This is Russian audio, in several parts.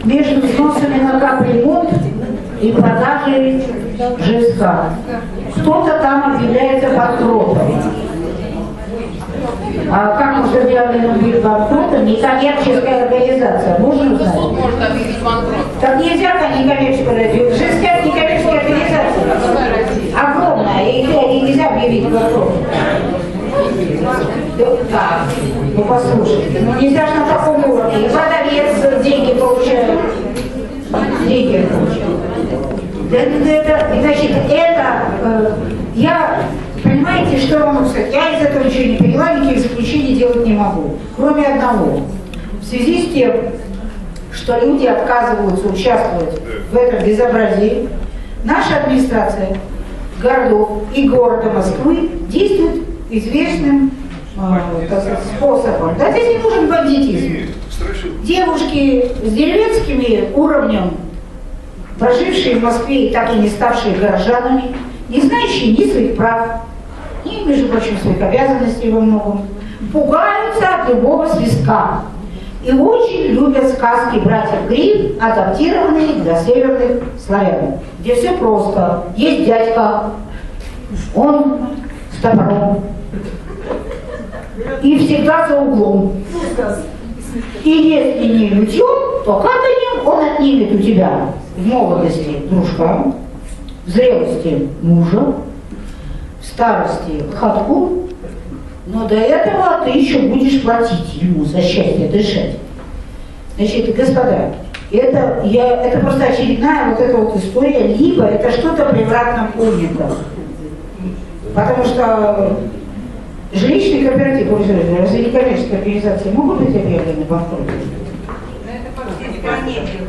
между взносами на капремонт и продажей ЖСК. Кто-то там объявляется банкротом. А как может объявлено быть банкротом некоммерческая организация? Можно узнать? Суд может объявить банкрот. Так нельзя как некоммерческая организация. ЖСК некоммерческая организация. Огромная, и нельзя объявить банкротом. Да. Ну послушайте, ну нельзя же на таком уровне. И продавец деньги получает. Деньги получает. Значит, я, понимаете, что я могу сказать? Я из этого ничего не поняла, никаких заключений делать не могу. Кроме одного. В связи с тем, что люди отказываются участвовать в этом безобразии, наша администрация городов и города Москвы действует известным способом. Да, здесь не нужен бандитизм. Девушки с деревенским уровнем, прожившие в Москве и так и не ставшие горожанами, не знающие ни своих прав, ни, между прочим, своих обязанностей во многом, пугаются от любого свистка и очень любят сказки братьев Гримм, адаптированные для северных славян, где все просто. Есть дядька, он с топором и всегда за углом. И если не лютьем, то катанием он отнимет у тебя в молодости дружка, в зрелости мужа, в старости хатку, но до этого ты еще будешь платить ему за счастье дышать. Значит, господа, это просто очередная вот эта вот история, либо это что-то превратно понято. Потому что жилищные кооперативы, разве некоммерческие организации могут быть объявлены банкротом?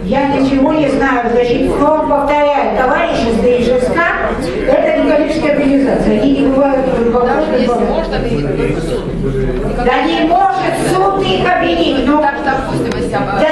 Я ничего не знаю, значит, но он повторяет, товарищество и ЖСК – это некоммерческие организации, они не бывают банкротами. Да не может суд их обвинить, но... Так, допустим, если Да